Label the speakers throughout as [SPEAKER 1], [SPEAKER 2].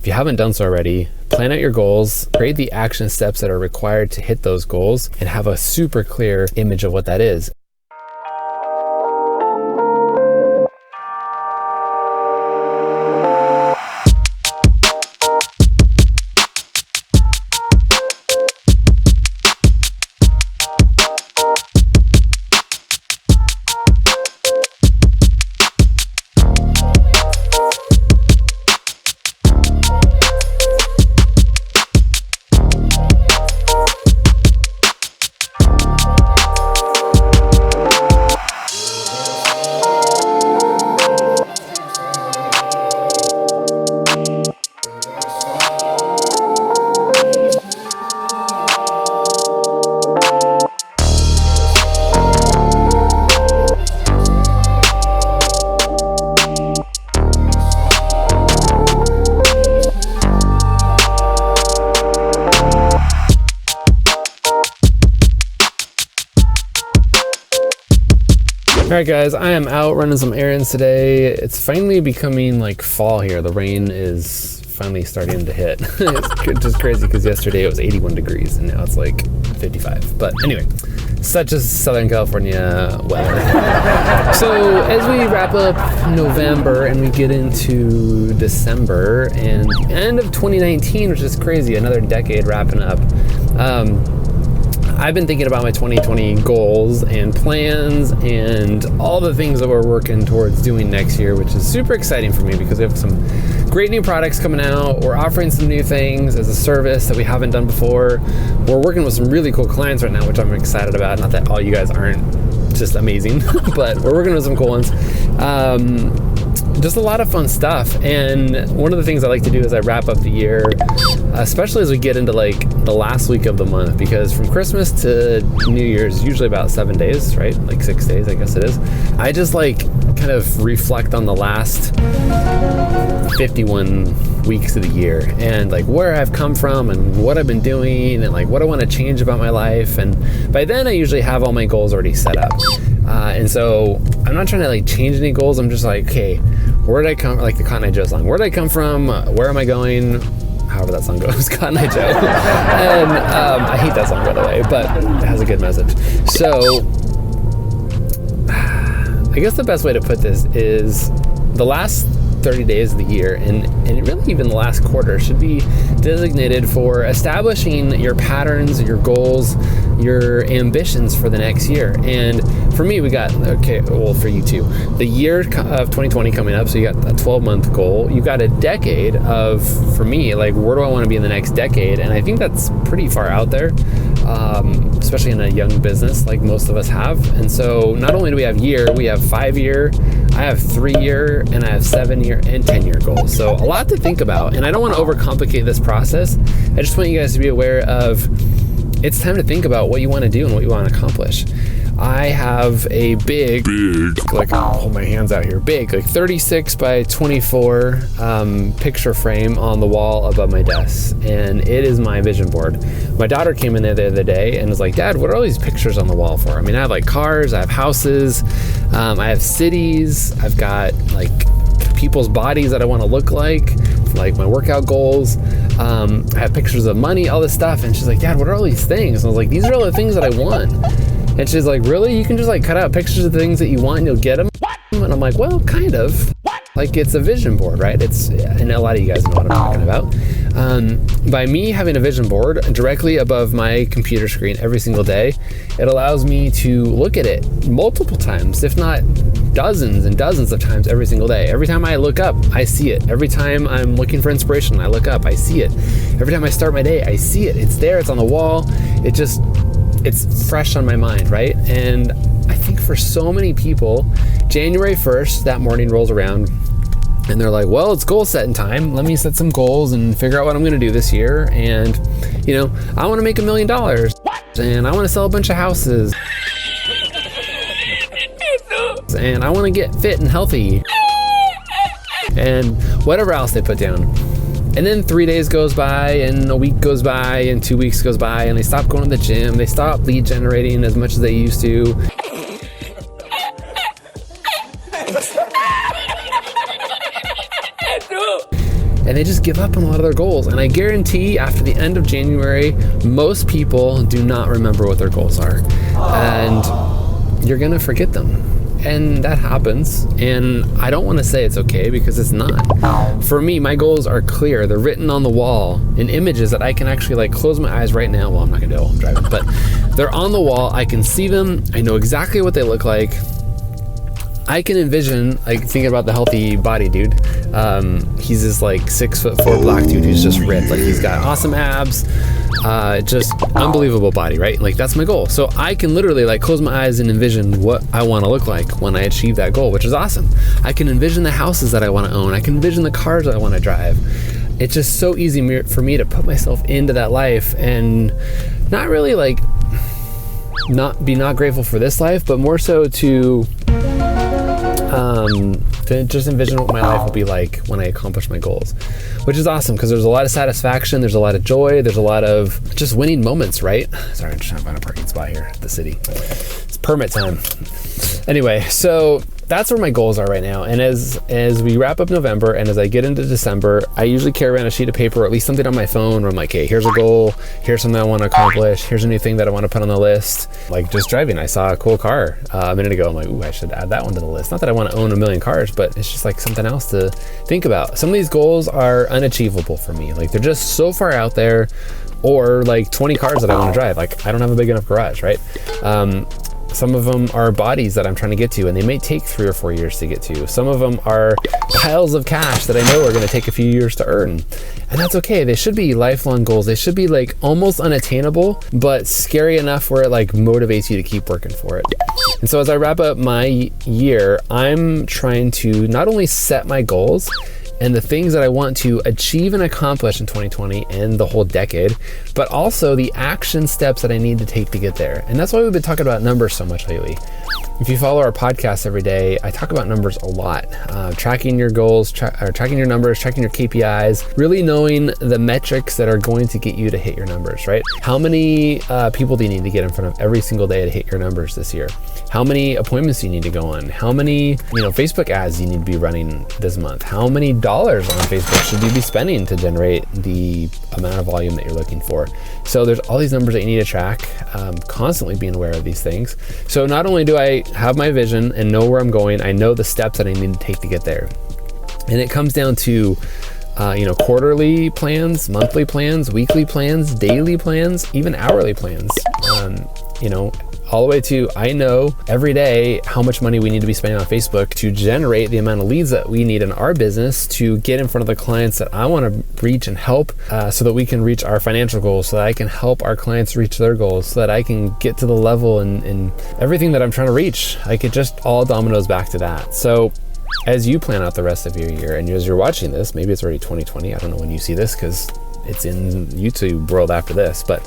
[SPEAKER 1] If you haven't done so already, plan out your goals, create the action steps that are required to hit those goals, and have a super clear image of what that is. All right, guys, I am out running some errands today. It's finally becoming like fall here. The rain is finally starting to hit. It's just crazy because yesterday it was 81 degrees and now it's like 55. But anyway, such as Southern California weather. So as we wrap up November and we get into December and end of 2019, which is crazy, another decade wrapping up. I've been thinking about my 2020 goals and plans and all the things that we're working towards doing next year, which is super exciting for me because we have some great new products coming out. We're offering some new things as a service that we haven't done before. We're working with some really cool clients right now, which I'm excited about. Not that all you guys aren't just amazing, but we're working with some cool ones. Just a lot of fun stuff. And one of the things I like to do is I wrap up the year, especially as we get into like the last week of the month, because from Christmas to New Year's, usually about 7 days, right? Like 6 days, I guess it is. I just like kind of reflect on the last 51 weeks of the year and like where I've come from and what I've been doing and like what I want to change about my life. And by then I usually have all my goals already set up. And so I'm not trying to like change any goals. I'm just like, okay, where did I come, like the Cotton Eye Joe song, where did I come from? Where am I going? However that song goes, Cotton Eye Joe. And I hate that song, by the way, but it has a good message. So I guess the best way to put this is the last 30 days of the year and really even the last quarter should be designated for establishing your patterns, your goals, your ambitions for the next year. And for me, we got, okay, well, for you too, the year of 2020 coming up. So you got a 12-month goal. You got a decade of, for me, like, where do I want to be in the next decade? And I think that's pretty far out there, especially in a young business like most of us have. And so not only do we have year, we have 5-year, I have 3-year, and I have 7-year and 10-year goals. So a lot to think about. And I don't want to overcomplicate this process. I just want you guys to be aware of it's time to think about what you want to do and what you want to accomplish. I have a big, like, I'll hold my hands out here, big, like 36 by 24 picture frame on the wall above my desk. And it is my vision board. My daughter came in there the other day and was like, Dad, what are all these pictures on the wall for? I mean, I have like cars, I have houses, I have cities, I've got like people's bodies that I want to look like my workout goals. I have pictures of money, all this stuff. And she's like, Dad, what are all these things? And I was like, these are all the things that I want. And she's like, really? You can just like cut out pictures of things that you want and you'll get them? And I'm like, well, kind of. Like, it's a vision board, right? And a lot of you guys know what I'm talking about. By me having a vision board directly above my computer screen every single day, it allows me to look at it multiple times, if not dozens and dozens of times every single day. Every time I look up, I see it. Every time I'm looking for inspiration, I look up, I see it. Every time I start my day, I see it. It's there, it's on the wall. It's fresh on my mind, right? And I think for so many people, January 1st, that morning rolls around and they're like, well, it's goal setting time. Let me set some goals and figure out what I'm going to do this year. And, you know, I want to make $1 million and I want to sell a bunch of houses and I want to get fit and healthy and whatever else they put down. And then 3 days goes by and a week goes by and 2 weeks goes by and they stop going to the gym. They stop lead generating as much as they used to. And they just give up on a lot of their goals. And I guarantee after the end of January, most people do not remember what their goals are. And you're gonna forget them. And that happens, and I don't want to say it's okay, because it's not. For me, my goals are clear. They're written on the wall in images that I can actually like close my eyes right now. Well, I'm not gonna do it while I'm driving, but they're on the wall. I can see them. I know exactly what they look like. I can envision, like, thinking about the healthy body dude. He's this like 6'4" black dude who's just ripped. Like, he's got awesome abs, just unbelievable body, right? Like, that's my goal. So I can literally like close my eyes and envision what I want to look like when I achieve that goal, which is awesome. I can envision the houses that I want to own. I can envision the cars that I want to drive. It's just so easy for me to put myself into that life and not really like not grateful for this life, but more so to just envision what my life will be like when I accomplish my goals, which is awesome, because there's a lot of satisfaction, there's a lot of joy, there's a lot of just winning moments, right? Sorry, I'm just trying to find a parking spot here at the city. It's permit time. Anyway, so that's where my goals are right now. And as we wrap up November and as I get into December, I usually carry around a sheet of paper or at least something on my phone where I'm like, hey, here's a goal, here's something I want to accomplish, here's a new thing that I want to put on the list. Like just driving, I saw a cool car a minute ago. I'm like, ooh, I should add that one to the list. Not that I want to own a million cars, but it's just like something else to think about. Some of these goals are unachievable for me. Like they're just so far out there, or like 20 cars that I want to drive. Like I don't have a big enough garage, right? Some of them are bodies that I'm trying to get to, and they may take 3 or 4 years to get to. Some of them are piles of cash that I know are going to take a few years to earn. And that's okay. They should be lifelong goals. They should be like almost unattainable, but scary enough where it like motivates you to keep working for it. And so as I wrap up my year, I'm trying to not only set my goals and the things that I want to achieve and accomplish in 2020 and the whole decade, but also the action steps that I need to take to get there. And that's why we've been talking about numbers so much lately. If you follow our podcast every day, I talk about numbers a lot. Tracking your goals, tracking your numbers, tracking your KPIs, really knowing the metrics that are going to get you to hit your numbers, right? How many people do you need to get in front of every single day to hit your numbers this year? How many appointments do you need to go on? How many Facebook ads do you need to be running this month? How many dollars on Facebook should you be spending to generate the amount of volume that you're looking for? So there's all these numbers that you need to track, constantly being aware of these things. So not only do I have my vision and know where I'm going, I know the steps that I need to take to get there. And it comes down to quarterly plans, monthly plans, weekly plans, daily plans, even hourly plans. All the way to, I know every day how much money we need to be spending on Facebook to generate the amount of leads that we need in our business to get in front of the clients that I want to reach and help, so that we can reach our financial goals, so that I can help our clients reach their goals, so that I can get to the level and everything that I'm trying to reach. Like it just all dominoes back to that. So as you plan out the rest of your year, and as you're watching this, maybe it's already 2020. I don't know when you see this because it's in YouTube world after this, but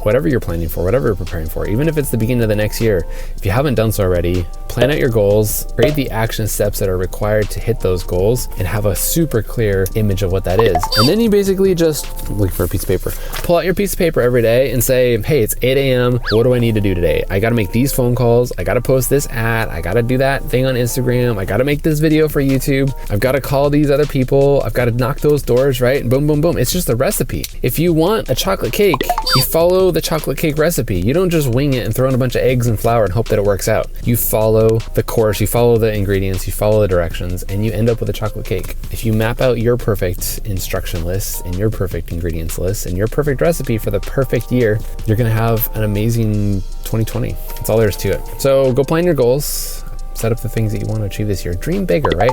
[SPEAKER 1] whatever you're planning for, whatever you're preparing for, even if it's the beginning of the next year, if you haven't done so already, plan out your goals, create the action steps that are required to hit those goals, and have a super clear image of what that is. And then you basically just look for a piece of paper. Pull out your piece of paper every day and say, hey, it's 8 a.m. What do I need to do today? I got to make these phone calls. I got to post this ad. I got to do that thing on Instagram. I got to make this video for YouTube. I've got to call these other people. I've got to knock those doors, right? And boom, boom, boom. It's just a recipe. If you want a chocolate cake, you follow the chocolate cake recipe. You don't just wing it and throw in a bunch of eggs and flour and hope that it works out. You follow the course, you follow the ingredients, you follow the directions, and you end up with a chocolate cake. If you map out your perfect instruction list and your perfect ingredients list and your perfect recipe for the perfect year, you're gonna have an amazing 2020. That's all there is to it. So go plan your goals, set up the things that you want to achieve this year. Dream bigger, right?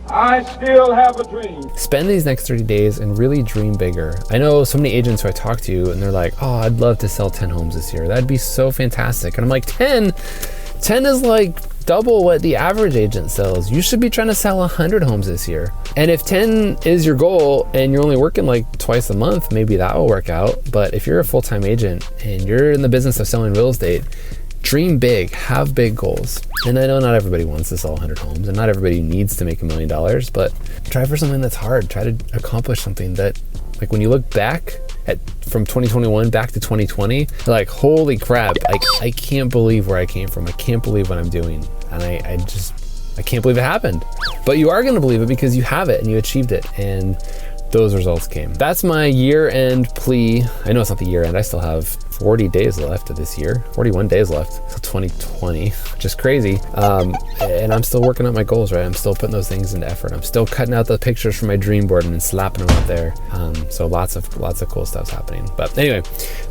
[SPEAKER 2] I still have a dream.
[SPEAKER 1] Spend these next 30 days and really dream bigger. I know so many agents who I talk to and they're like, oh, I'd love to sell 10 homes this year. That'd be so fantastic. And I'm like, 10 is like double what the average agent sells. You should be trying to sell 100 homes this year. And if 10 is your goal and you're only working like twice a month, maybe that will work out. But if you're a full-time agent and you're in the business of selling real estate, dream big, have big goals. And I know not everybody wants to sell 100 homes and not everybody needs to make $1 million, but try for something that's hard. Try to accomplish something that, like when you look back at from 2021 back to 2020, you're like, holy crap, I can't believe where I came from. I can't believe what I'm doing. And I just I can't believe it happened. But you are going to believe it because you have it and you achieved it. And those results came. That's my year-end plea. I know it's not the year-end. I still have 40 days left of this year, 41 days left till 2020, which is crazy. And I'm still working on my goals, right? I'm still putting those things into effort. I'm still cutting out the pictures from my dream board and slapping them up there. So lots of cool stuff's happening. But anyway,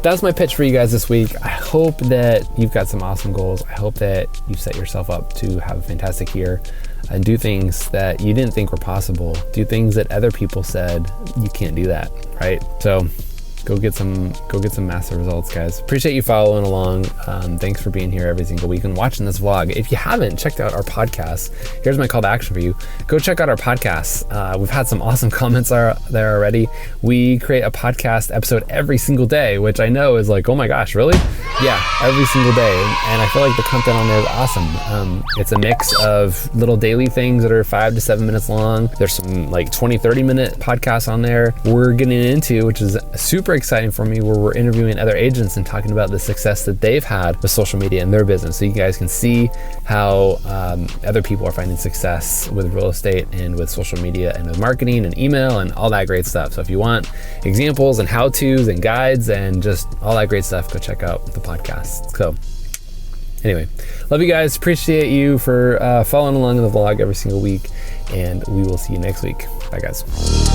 [SPEAKER 1] that's my pitch for you guys this week. I hope that you've got some awesome goals. I hope that you've set yourself up to have a fantastic year and do things that you didn't think were possible. Do things that other people said you can't do that, right? So go get some massive results, guys. Appreciate you following along. Thanks for being here every single week and watching this vlog. If you haven't checked out our podcast, here's my call to action for you. Go check out our podcast. We've had some awesome comments there already. We create a podcast episode every single day, which I know is like, oh my gosh, really? Yeah, every single day. And I feel like the content on there is awesome. It's a mix of little daily things that are 5 to 7 minutes long. There's some like 20, 30 minute podcasts on there we're getting into, which is super exciting for me, where we're interviewing other agents and talking about the success that they've had with social media in their business, so you guys can see how other people are finding success with real estate and with social media and with marketing and email and all that great stuff. So if you want examples and how-tos and guides and just all that great stuff, go check out the podcast. So anyway, love you guys. Appreciate you for following along in the vlog every single week, and we will see you next week. Bye, guys.